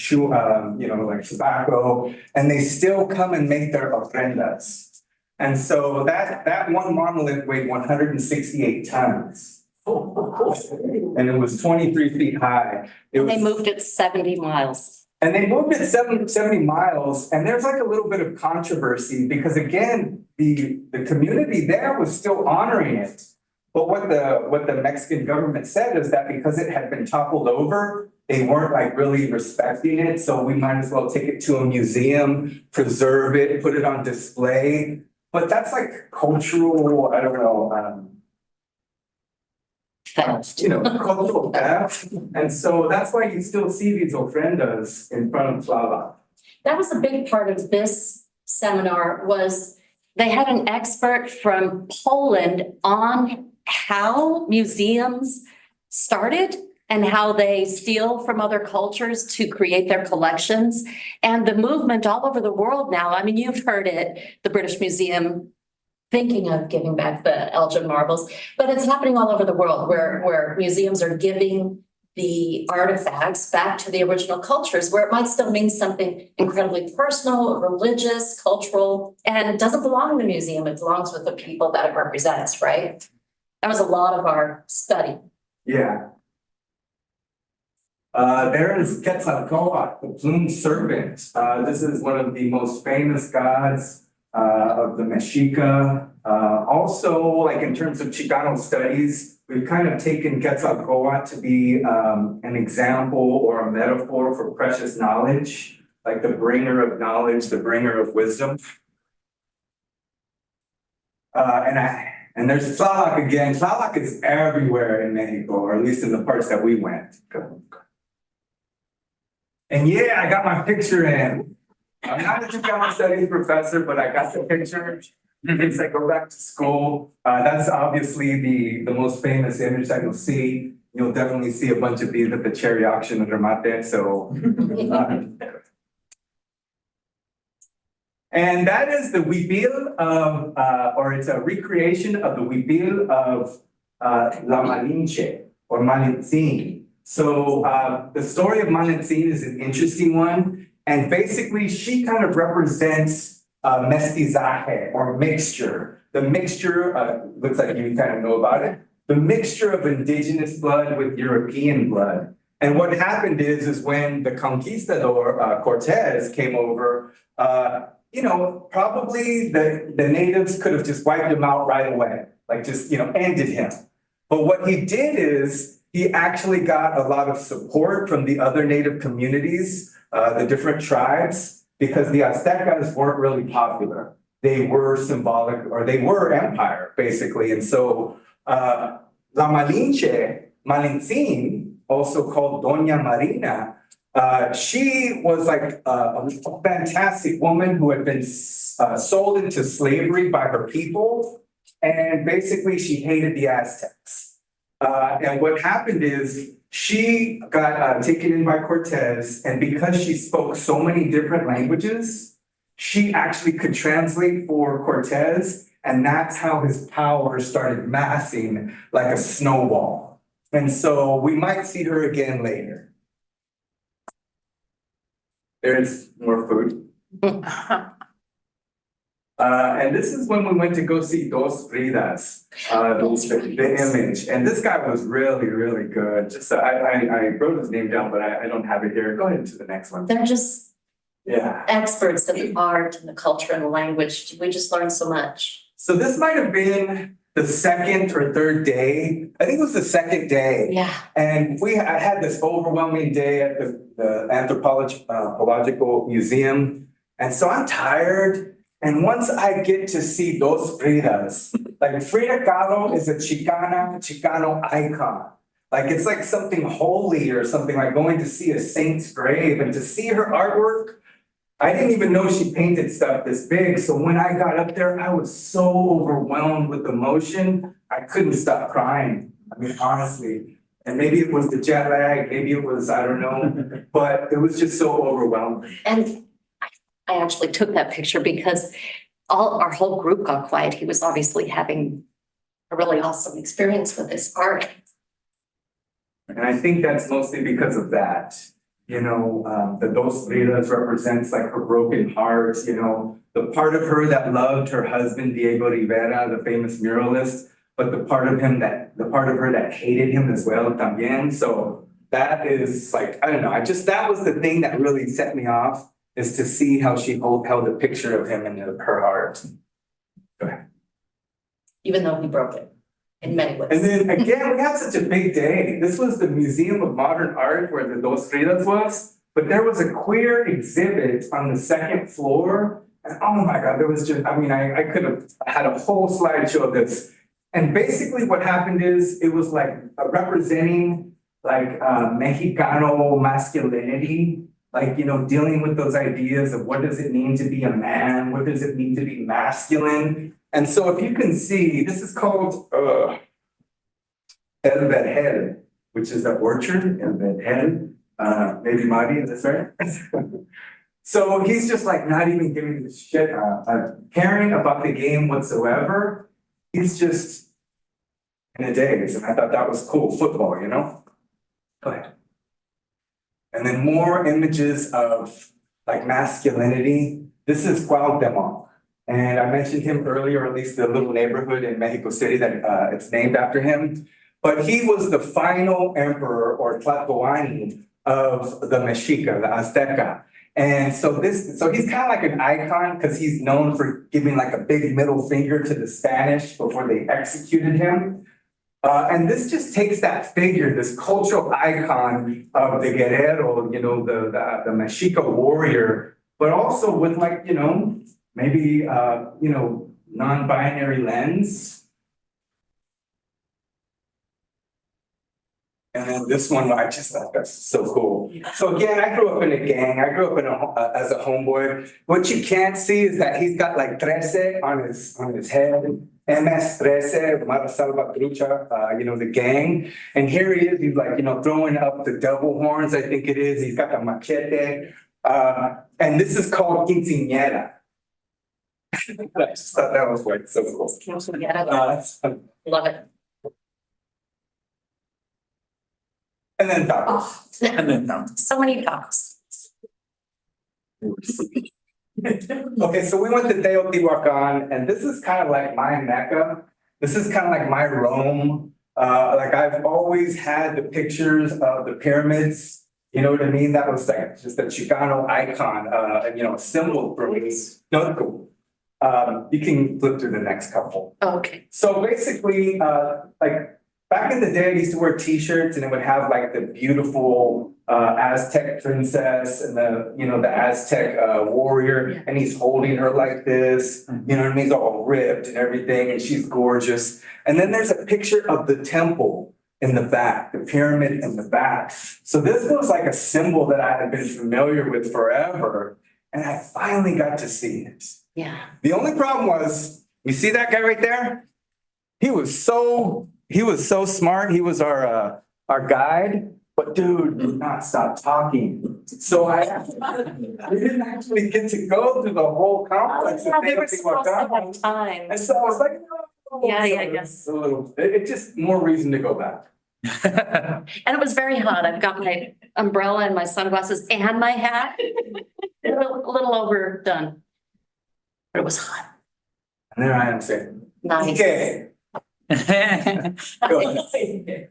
tobacco, and they still come and make their ofrendas. And so that one monolith weighed 168 tons. And it was 23 feet high. They moved it 70 miles. And they moved it 70 miles, and there's like a little bit of controversy because again, the community there was still honoring it. But what the Mexican government said is that because it had been toppled over, they weren't like really respecting it. So we might as well take it to a museum, preserve it, put it on display. But that's like cultural, I don't know, cultural theft. And so that's why you still see these ofrendas in front of Tlaloc. That was a big part of this seminar was they had an expert from Poland on how museums started and how they steal from other cultures to create their collections and the movement all over the world now. I mean, you've heard it, the British Museum thinking of giving back the Elgin marbles, but it's happening all over the world where museums are giving the artifacts back to the original cultures where it might still mean something incredibly personal, religious, cultural, and it doesn't belong in the museum. It belongs with the people that it represents, right? That was a lot of our study. Yeah. There is Quetzalcoatl, the plumed serpent. This is one of the most famous gods of the Mexica. Also, like in terms of Chicano studies, we've kind of taken Quetzalcoatl to be an example or a metaphor for precious knowledge, like the bringer of knowledge, the bringer of wisdom. And there's Tlaloc again. Tlaloc is everywhere in Mexico, or at least in the parts that we went. And yeah, I got my picture in. I'm not a Chicano studies professor, but I got the picture. In case I go back to school, that's obviously the most famous image that you'll see. You'll definitely see a bunch of these at the cherry auction in Ramate. So, and that is the huipil of, or it's a recreation of the huipil of La Malinche or Malintzin. So the story of Malintzin is an interesting one. And basically, she kind of represents mestizaje or mixture. The mixture, looks like you kind of know about it, the mixture of indigenous blood with European blood. And what happened is when the conquistador Cortez came over, you know, probably the natives could have just wiped him out right away, like just, you know, ended him. But what he did is he actually got a lot of support from the other native communities, the different tribes, because the Aztecas weren't really popular. They were symbolic, or they were empire, basically. And so La Malinche, Malintzin, also called Doña Marina, she was like a fantastic woman who had been sold into slavery by her people. And basically she hated the Aztecs. And what happened is she got taken in by Cortez, and because she spoke so many different languages, she actually could translate for Cortez, and that's how his power started massing like a snowball. And so we might see her again later. There's more food. And this is when we went to go see Dos Fridas, the image. And this guy was really, really good. Just I wrote his name down, but I don't have it here. Go ahead to the next one. They're just Yeah. experts in the art and the culture and the language. We just learned so much. So this might have been the second or third day. I think it was the second day. Yeah. And I had this overwhelming day at the Anthropological Museum. And so I'm tired. And once I get to see Dos Fridas, like Frida Kahlo is a Chicano icon. Like it's like something holy or something, like going to see a saint's grave, and to see her artwork. I didn't even know she painted stuff this big. So when I got up there, I was so overwhelmed with emotion. I couldn't stop crying. I mean, honestly. And maybe it was the jet lag, maybe it was, I don't know, but it was just so overwhelming. And I actually took that picture because our whole group got quiet. He was obviously having a really awesome experience with this art. And I think that's mostly because of that. You know, the Dos Fridas represents like her broken heart, you know, the part of her that loved her husband, Diego Rivera, the famous muralist, but the part of her that hated him as well, también. So that is like, I don't know, that was the thing that really set me off, is to see how she held a picture of him in her heart. Go ahead. Even though he broke it in many ways. And then again, we had such a big day. This was the Museum of Modern Art where the Dos Fridas was, but there was a queer exhibit on the second floor. And oh my God, there was just, I mean, I could have had a whole slideshow of this. And basically what happened is it was like representing like Mexicano masculinity, like, you know, dealing with those ideas of what does it mean to be a man? What does it mean to be masculine? And so if you can see, this is called El Vergel, which is the orchard, El Vergel. Maybe Madi, is that right? So he's just like not even giving a shit, caring about the game whatsoever. He's just in a daze. And I thought that was cool, football, you know? Go ahead. And then more images of like masculinity. This is Cuauhtemoc. And I mentioned him earlier, at least the little neighborhood in Mexico City that it's named after him. But he was the final emperor or Tlatoani of the Mexica, the Azteca. And so he's kind of like an icon because he's known for giving like a big middle finger to the Spanish before they executed him. And this just takes that figure, this cultural icon of the guerrero, the Mexica warrior, but also with like, maybe, non-binary lens. And then this one, I just thought that's so cool. So again, I grew up in a gang. I grew up as a homeboy. What you can't see is that he's got like 13 on his head. MS-13, Mara Salvatrucha, the gang. And here he is, he's like, throwing up the devil horns, I think it is. He's got the machete. And this is called quinceañera. I just thought that was like so cool. Love it. And then tacos. So many talks. Okay, so we went to Teotihuacan, and this is kind of like my Mecca. This is kind of like my Rome. Like I've always had the pictures of the pyramids. You know what I mean? That was like just a Chicano icon, a symbol for me. No, cool. You can flip through the next couple. Okay. So basically, like back in the day, I used to wear T-shirts, and it would have like the beautiful Aztec princess and the Aztec warrior, and he's holding her like this. You know what I mean? He's all ripped and everything, and she's gorgeous. And then there's a picture of the temple in the back, the pyramid in the back. So this was like a symbol that I had been familiar with forever, and I finally got to see it. Yeah. The only problem was, you see that guy right there? He was so smart. He was our guide, but dude did not stop talking. So we didn't actually get to go through the whole complex. Yeah, they were supposed to have time. And so I was like, no. Yeah, So yes. it's just more reason to go back. And it was very hot. I've got my umbrella and my sunglasses and my hat. A little overdone. But it was hot. And there I am saying, Nice. okay. Go ahead.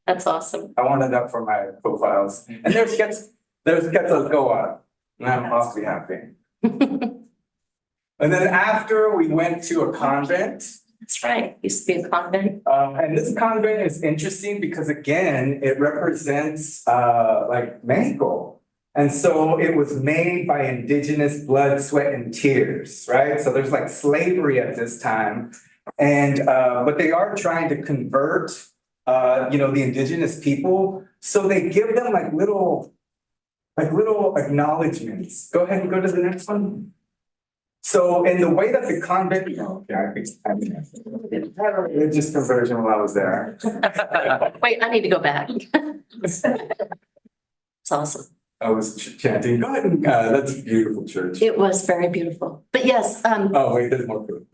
That's awesome. I wanted that for my profiles. And there's Quetzalcoatl, and I'm awfully happy. And then after we went to a convent. That's right. Used to be a convent. And this convent is interesting because again, it represents like Mexico. And so it was made by indigenous blood, sweat, and tears, right? So there's like slavery at this time. And but they are trying to convert the indigenous people. So they give them like little acknowledgements. Go ahead and go to the next one. So in the way that the convent, I had a religious conversion while I was there. Wait, I need to go back. It's awesome. I was chanting, go ahead and, that's a beautiful church. It was very beautiful. But yes, Oh, wait, there's more food.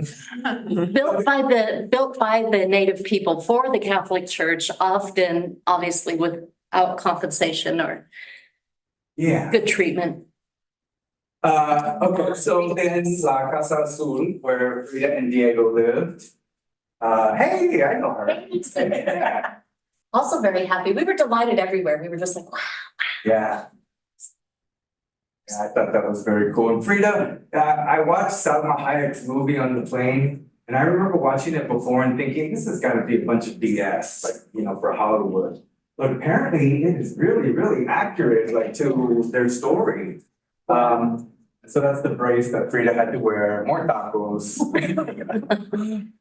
built by the native people for the Catholic Church, often obviously without compensation or Yeah. good treatment. Okay, so then La Casa Azul, where Frida and Diego lived. Hey, I know her. Also very happy. We were delighted everywhere. We were just like, wow. Yeah. Yeah, I thought that was very cool. And Frida, I watched Salma Hayek's movie on the plane, and I remember watching it before and thinking, this has got to be a bunch of BS, like, for Hollywood. But apparently it is really, really accurate, like, to their story. So that's the brace that Frida had to wear, more tacos.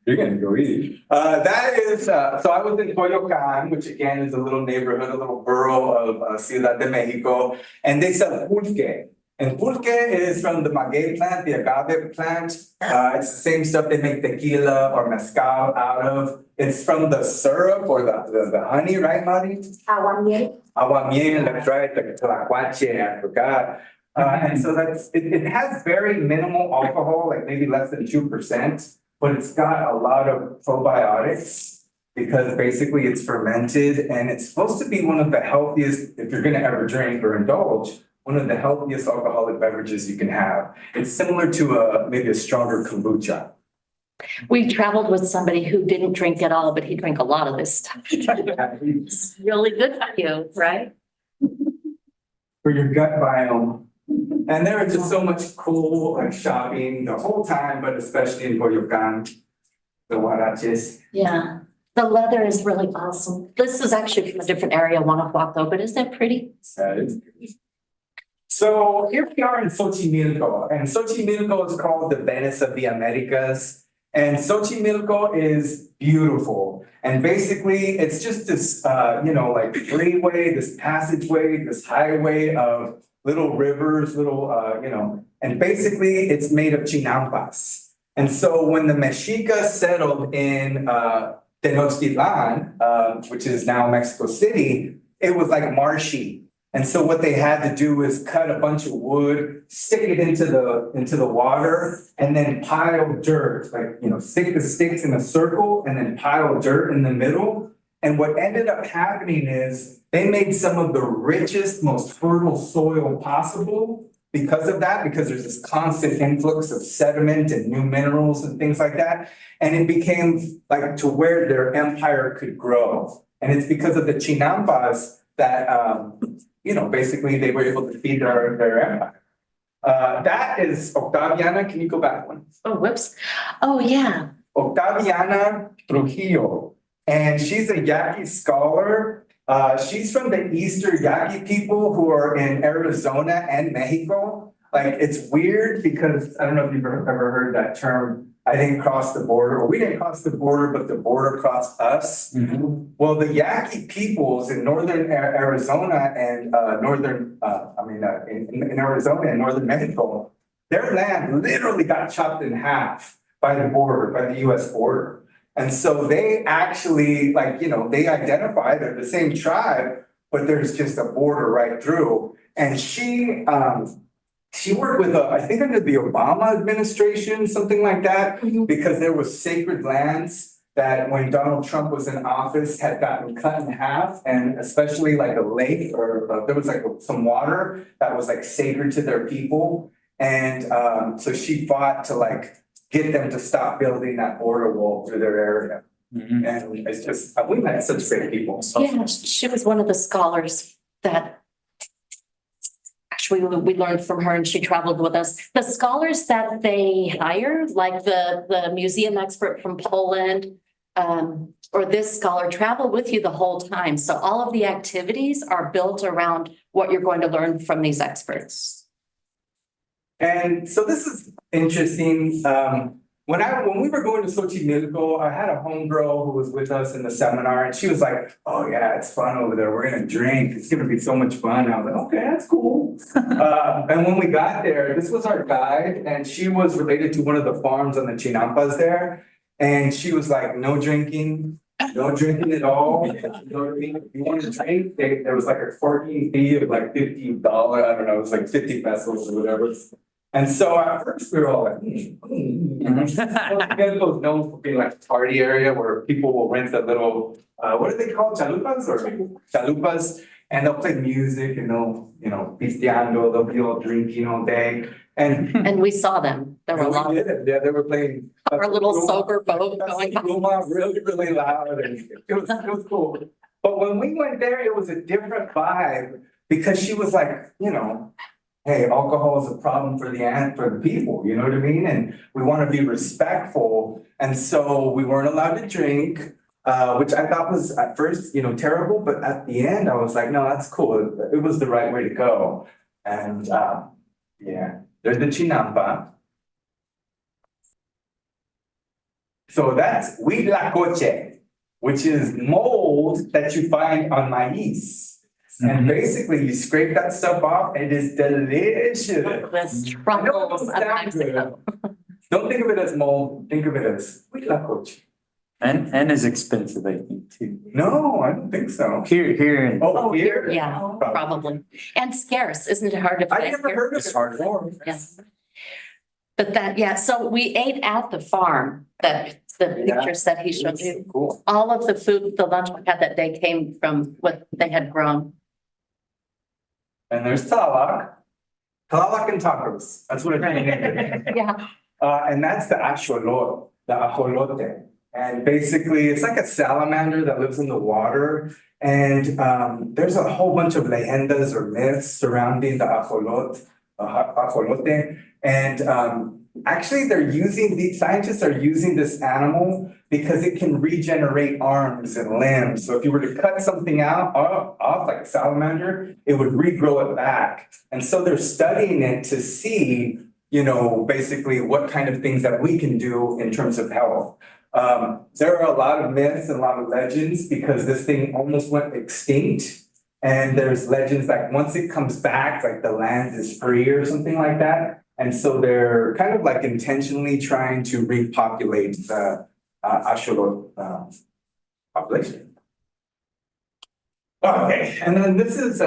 You're gonna go eat. That is, so I was in Coyoacan, which again is a little neighborhood, a little borough of Ciudad de Mexico, and they sell pulque. And pulque is from the maguey plant, the agave plant. It's the same stuff they make tequila or mezcal out of. It's from the syrup or the honey, right, Mari? Aguamiel. Aguamiel, that's right, the tlacuache, I forgot. And so it has very minimal alcohol, like maybe less than 2%, but it's got a lot of probiotics because basically it's fermented and it's supposed to be one of the healthiest, if you're gonna ever drink or indulge, one of the healthiest alcoholic beverages you can have. It's similar to maybe a stronger kombucha. We traveled with somebody who didn't drink at all, but he drank a lot of this stuff. It's really good for you, right? For your gut biome. And there was just so much cool like shopping the whole time, but especially in Coyoacán, the huaraches. Yeah, the leather is really awesome. This is actually from a different area, Guanajuato, but isn't that pretty? So here we are in Xochimilco, and Xochimilco is called the Venice of the Americas. And Xochimilco is beautiful. And basically, it's just this, like freeway, this passageway, this highway of little rivers, and basically it's made of chinampas. And so when the Mexicas settled in Tenochtitlan, which is now Mexico City, it was like marshy. And so what they had to do is cut a bunch of wood, stick it into the water, and then pile dirt, stick the sticks in a circle and then pile dirt in the middle. And what ended up happening is they made some of the richest, most fertile soil possible because of that, because there's this constant influx of sediment and new minerals and things like that. And it became like to where their empire could grow. And it's because of the chinampas that, basically they were able to feed their empire. That is Octaviana. Can you go back one? Oh, whoops. Oh, yeah. Octaviana Trujillo. And she's a Yaqui scholar. She's from the Eastern Yaqui people who are in Arizona and Mexico. Like, it's weird because I don't know if you've ever heard that term. I didn't cross the border, or we didn't cross the border, but the border crossed us. Mm-hmm. Well, the Yaqui peoples in northern Arizona and in Arizona and northern Mexico, their land literally got chopped in half by the border, by the US border. And so they actually, they identify, they're the same tribe, but there's just a border right through. And she worked with, I think under the Obama administration, something like that, because there was sacred lands that when Donald Trump was in office had gotten cut in half, and especially like a lake or there was like some water that was like sacred to their people. And so she fought to get them to stop building that border wall through their area. Mm-hmm. And it's just, we met such great people. Yeah, she was one of the scholars that actually we learned from her, and she traveled with us. The scholars that they hire, like the museum expert from Poland, or this scholar, travel with you the whole time. So all of the activities are built around what you're going to learn from these experts. And so this is interesting. When we were going to Xochimilco, I had a homegirl who was with us in the seminar, and she was like, "Oh yeah, it's fun over there. We're gonna drink. It's gonna be so much fun." I was like, "Okay, that's cool." And when we got there, this was our guide, and she was related to one of the farms on the Chinampas there, and she was like, "No drinking." No drinking at all. You know what I mean? If you want to drink, there was like a parking fee of like $50. I don't know, it was like 50 pesos or whatever. And so at first we were all like, Mexico is known for being like a party area where people will rent a little, what are they called? Chalupas or chalupas? And they'll play music and they'll, pisteando, they'll be all drinking all day. And we saw them. There were a lot. Yeah, they were playing. Our little sober boat going on. Really, really loud, and it was cool. But when we went there, it was a different vibe because she was like, hey, alcohol is a problem for the people, you know what I mean? And we want to be respectful. And so we weren't allowed to drink, which I thought was at first, terrible. But at the end, I was like, no, that's cool. It was the right way to go. And yeah, there's the chinampa. So that's huitlacoche, which is mold that you find on maize. And basically, you scrape that stuff off, and it is delicious. With truffles of Mexico. Don't think of it as mold, think of it as huitlacoche. And is expensive, I think, too. No, I don't think so. Here. Oh, here? Yeah, probably. And scarce, isn't it hard to I find? never heard of It's it hard. before. Yes. But so we ate at the farm, the pictures that he showed you. Cool. All of the food, the lunch we had that day came from what they had grown. And there's Tlaloc. Tlaloc and tacos. That's what it's named. Yeah. And that's the ajolote. And basically, it's like a salamander that lives in the water. And there's a whole bunch of leyendas or myths surrounding the ajolote. ajolote. And actually scientists are using this animal because it can regenerate arms and limbs. So if you were to cut something off like a salamander, it would regrow it back. And so they're studying it to see, basically what kind of things that we can do in terms of health. There are a lot of myths and a lot of legends because this thing almost went extinct. And there's legends like once it comes back, like the land is free or something like that. And so they're kind of like intentionally trying to repopulate the axolotl population. Okay, and then this is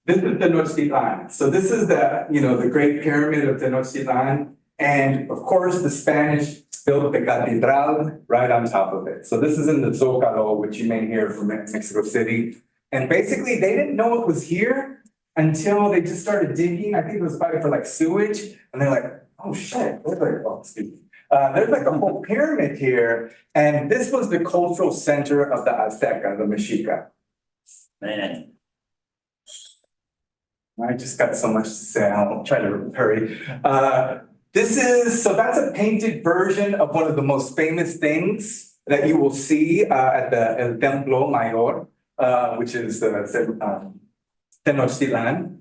Tenochtitlan. So this is the Great Pyramid of Tenochtitlan. And of course, the Spanish built the cathedral right on top of it. So this is in the Zocalo, which you may hear from Mexico City. And basically, they didn't know it was here until they just started digging. I think it was probably for like sewage. And they're like, oh shit, there's like a whole pyramid here. And this was the cultural center of the Azteca, the Mexica. Man. I just got so much to say, I'll try to hurry. So that's a painted version of one of the most famous things that you will see at the El Templo Mayor, which is Tenochtitlan.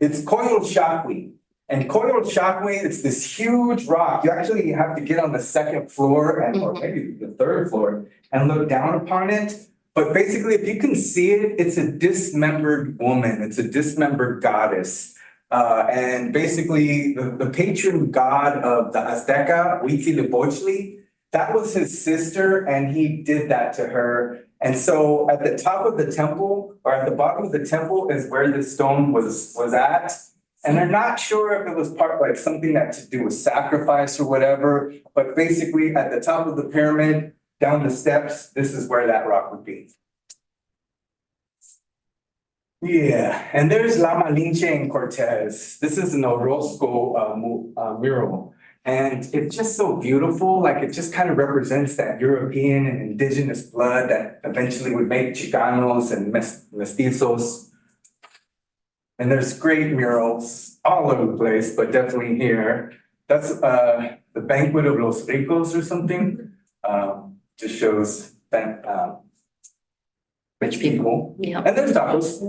It's Coyolxauhqui. And Coyolxauhqui, it's this huge rock. You actually have to get on the second floor or maybe the third floor and look down upon it. But basically, if you can see it, it's a dismembered woman. It's a dismembered goddess. And basically, the patron god of the Azteca, Huitzilopochtli, that was his sister, and he did that to her. And so at the top of the temple, or at the bottom of the temple, is where the stone was at. And they're not sure if it was part like something that to do with sacrifice or whatever. But basically, at the top of the pyramid, down the steps, this is where that rock would be. Yeah, and there's La Malinche in Cortez. This is an Orozco mural. And it's just so beautiful, like it just kind of represents that European and indigenous blood that eventually would make Chicanos and mestizos. And there's great murals all over the place, but definitely here. That's the Banquet of Los Ricos or something. Just shows that Rich people. Yeah. And there's tacos.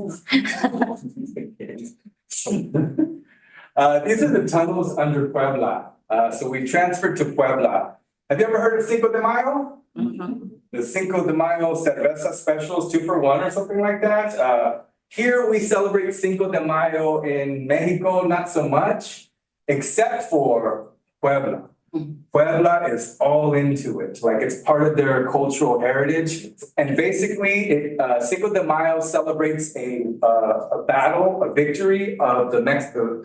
These are the tunnels under Puebla. So we transferred to Puebla. Have you ever heard of Cinco de Mayo? The Cinco de Mayo cerveza specials, 2 for 1 or something like that. Here we celebrate Cinco de Mayo in Mexico, not so much, except for Puebla. Puebla is all into it, like it's part of their cultural heritage. And basically, Cinco de Mayo celebrates a battle, a victory of the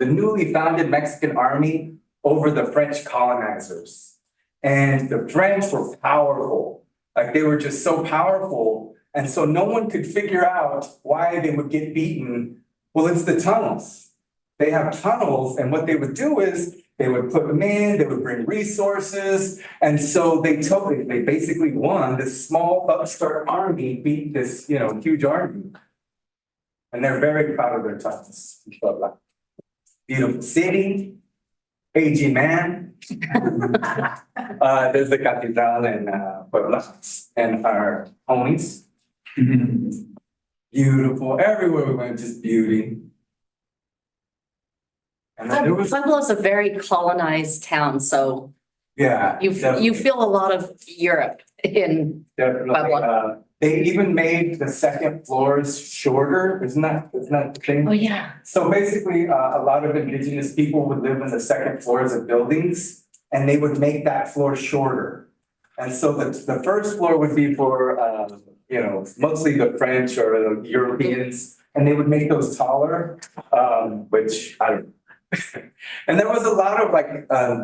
newly founded Mexican army over the French colonizers. And the French were powerful, like they were just so powerful. And so no one could figure out why they would get beaten. Well, it's the tunnels. They have tunnels, and what they would do is they would put them in, they would bring resources. And so they basically won. This small upstart army beat this, huge army. And they're very proud of their tunnels. Beautiful city, AG man. There's the cathedral in Puebla and our homies. Beautiful. Everywhere we went, just beauty. And then there was, Puebla is a very colonized town, so yeah. you feel a lot of Europe in Definitely. Puebla. They even made the second floors shorter. Isn't that the thing? Oh, yeah. So basically, a lot of indigenous people would live in the second floors of buildings, and they would make that floor shorter. And so the first floor would be for, mostly the French or the Europeans, and they would make those taller, which I don't know. And there was a lot of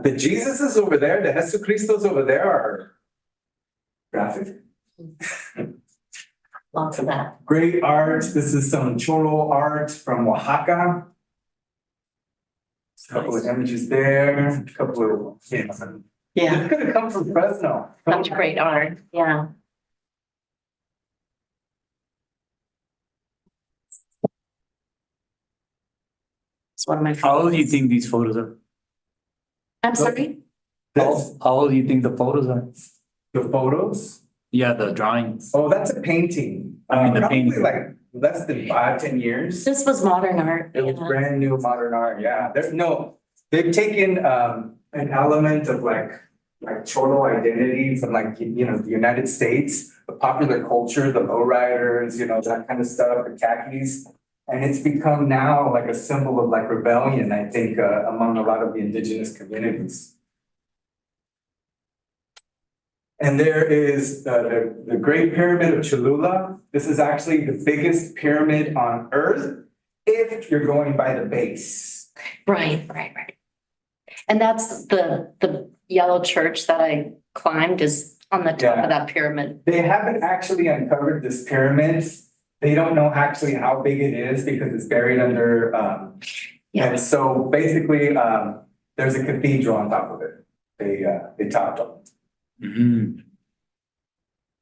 the Jesuses over there, the Jesucristos over there are graphic. Lots of that. Great art. This is some cholo art from Oaxaca. A couple of images there, a couple of, Yeah, It could have come from Fresno. such great art. Yeah. It's one of my. How old do you think these photos are? I'm sorry? How old do you think the photos are? The photos? Yeah, the drawings. Oh, that's a painting. I mean, the Probably painting. like less than 5-10 years. This was modern art. It was yeah. brand new modern art, yeah. There's no, they've taken an element of like Cholo identity from like, you know, the United States, the popular culture, the lowriders, you know, that kind of stuff, the khakis. And it's become now like a symbol of like rebellion, I think, among a lot of the indigenous communities. And there is the Great Pyramid of Cholula. This is actually the biggest pyramid on Earth if you're going by the base. Right. And that's the yellow church that I climbed is on the top Yeah. of that pyramid. They haven't actually uncovered this pyramid. They don't know actually how big it is because it's buried under, Yeah. and so basically, there's a cathedral on top of it. They topped it. Mhm.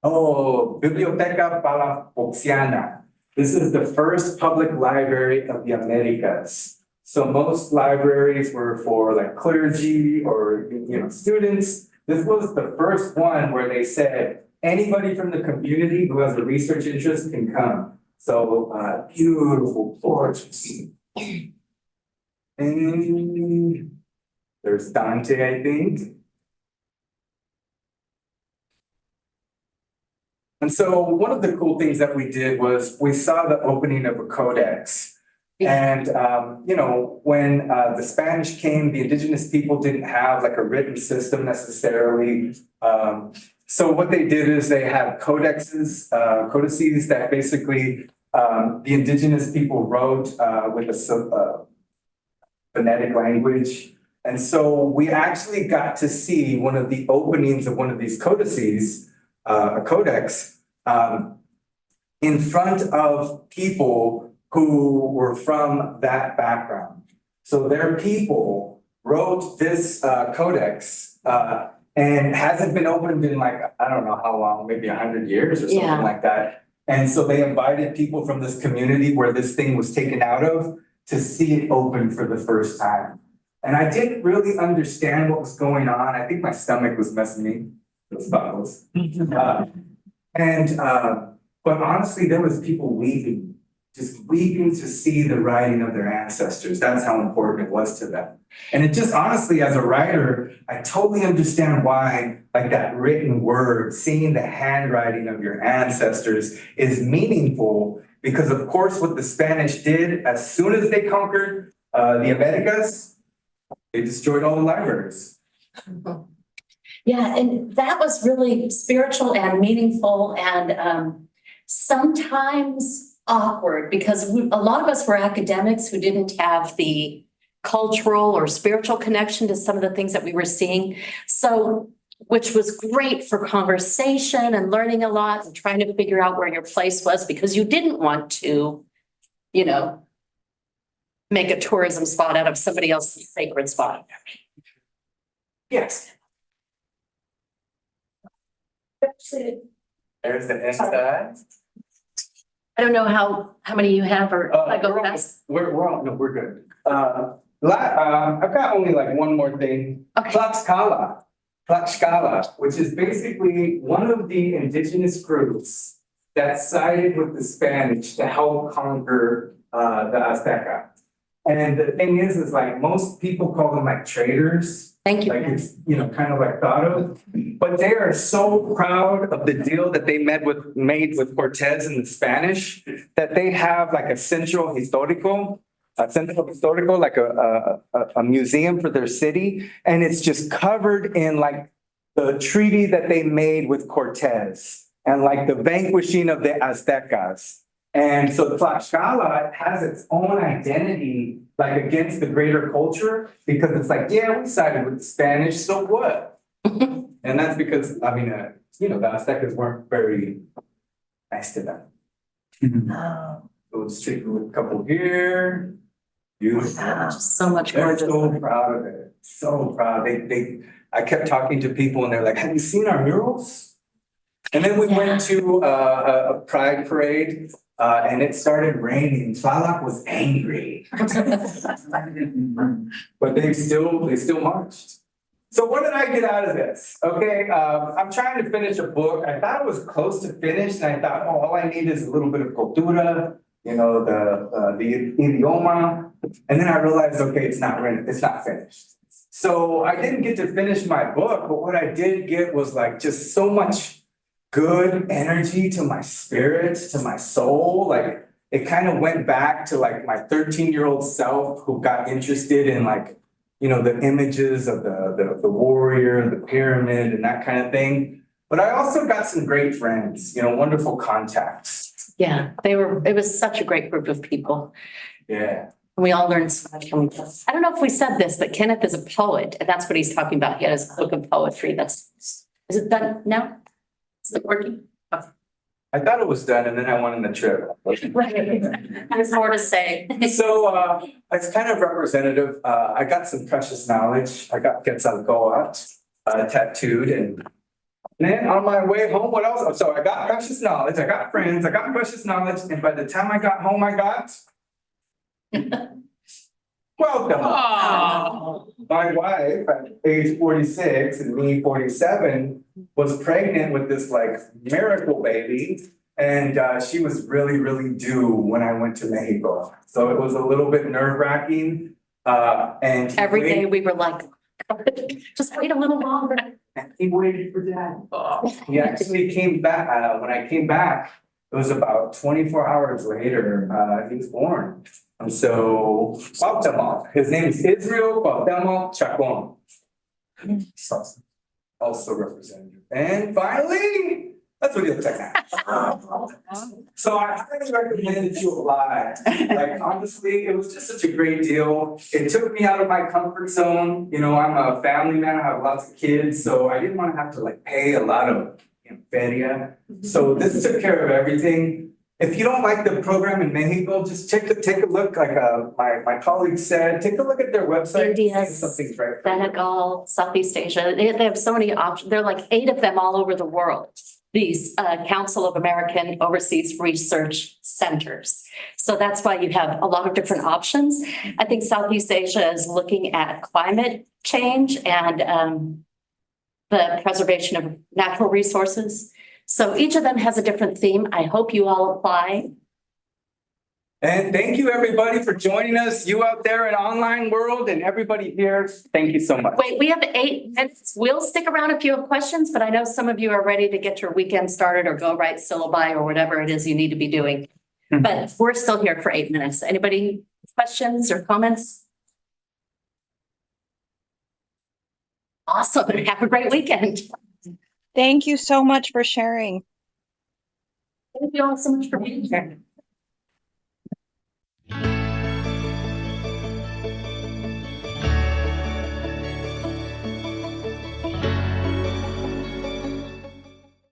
Oh, Biblioteca Palafoxiana. This is the first public library of the Americas. So most libraries were for like clergy or, you know, students. This was the first one where they said, anybody from the community who has a research interest can come. So, beautiful, gorgeous. And there's Dante, I think. And so one of the cool things that we did was we saw the opening of a codex. And, you know, when the Spanish came, the indigenous people didn't have like a written system necessarily. So what they did is they had codices that basically the indigenous people wrote with a phonetic language. And so we actually got to see one of the openings of one of these codices, a codex, in front of people who were from that background. So their people wrote this codex and hasn't been opened in like, I don't know how long, maybe 100 years or something Yeah. like that. And so they invited people from this community where this thing was taken out of to see it open for the first time. And I didn't really understand what was going on. I think my stomach was messing me, those buckles. But honestly, there was people weeping, just weeping to see the writing of their ancestors. That's how important it was to them. And it just honestly, as a writer, I totally understand why like that written word, seeing the handwriting of your ancestors is meaningful because of course what the Spanish did as soon as they conquered the Americas, they destroyed all the libraries. Yeah, and that was really spiritual and meaningful and sometimes awkward because a lot of us were academics who didn't have the cultural or spiritual connection to some of the things that we were seeing. So, which was great for conversation and learning a lot and trying to figure out where your place was because you didn't want to, you know, make a tourism spot out of somebody else's sacred spot. Yes. There's the inside. I don't know how many you have or I go fast. We're good. I've got only like one more thing. Okay. Tlaxcala, which is basically one of the indigenous groups that sided with the Spanish to help conquer the Azteca. And the thing is like most people call them like traitors. Thank you. Like it's, you know, kind of like thought of, but they are so proud of the deal that they made with Cortez and the Spanish that they have like a centro historical, like a museum for their city. And it's just covered in like the treaty that they made with Cortez and like the vanquishing of the Aztecas. And so Tlaxcala has its own identity, like against the greater culture, because it's like, yeah, we sided with the Spanish, so what? And that's because, I mean, you know, the Aztecas weren't very nice to them. Oh. So let's take a couple here. Beautiful. Just so much They're gorgeous. so proud of it, so proud. I kept talking to people and they're like, have you seen our murals? And then we went to a pride parade, and it started raining. Tlaloc was angry. But they still marched. So what did I get out of this? Okay, I'm trying to finish a book. I thought it was close to finished, and I thought, oh, all I need is a little bit of cultura, you know, the idioma. And then I realized, okay, it's not finished. So I didn't get to finish my book, but what I did get was like just so much good energy to my spirit, to my soul. Like it kind of went back to like my 13-year-old self who got interested in like, you know, the images of the warrior, the pyramid and that kind of thing. But I also got some great friends, you know, wonderful contacts. Yeah, it was such a great group of people. Yeah. We all learned so much from each other. I don't know if we said this, but Kenneth is a poet, and that's what he's talking about. He had his book of poetry. Is it done now? Is it working? Okay. I thought it was done and then I went on the trip. Right. There's more to say. So it's kind of representative. I got some precious knowledge. I got Quetzalcoatl tattooed, and then on my way home, what else? So I got precious knowledge, I got friends, I got precious knowledge, and by the time I got home, I got welcome. Oh. My wife at age 46 and me 47 was pregnant with this like miracle baby. And she was really, really due when I went to Mexico. So it was a little bit nerve-wracking. And Every day we were like, just wait a little longer. and he waited for that. He actually came back, when I came back, it was about 24 hours later, he was born. And so, Cuauhtemoc, his name is Israel Cuauhtemoc Chacón. Also representative. And finally, that's what he looks like now. So I highly recommend that you apply. Like honestly, it was just such a great deal. It took me out of my comfort zone. You know, I'm a family man, I have lots of kids, so I didn't want to have to like pay a lot of feria. So this took care of everything. If you don't like the program in Mexico, just take a look, like my colleague said, take a look at their website. India, see if something's right for you. Senegal, Southeast Asia, they have so many options. There are like 8 of them all over the world. These Council of American Overseas Research Centers. So that's why you have a lot of different options. I think Southeast Asia is looking at climate change and the preservation of natural resources. So each of them has a different theme. I hope you all apply. And thank you, everybody, for joining us. You out there in online world and everybody here, thank you so much. Wait, we have 8 minutes. We'll stick around if you have questions, but I know some of you are ready to get your weekend started or go write syllabi or whatever it is you need to be doing. But we're still here for 8 minutes. Anybody questions or comments? Awesome. Have a great weekend. Thank you so much for sharing. Thank you all so much for being here.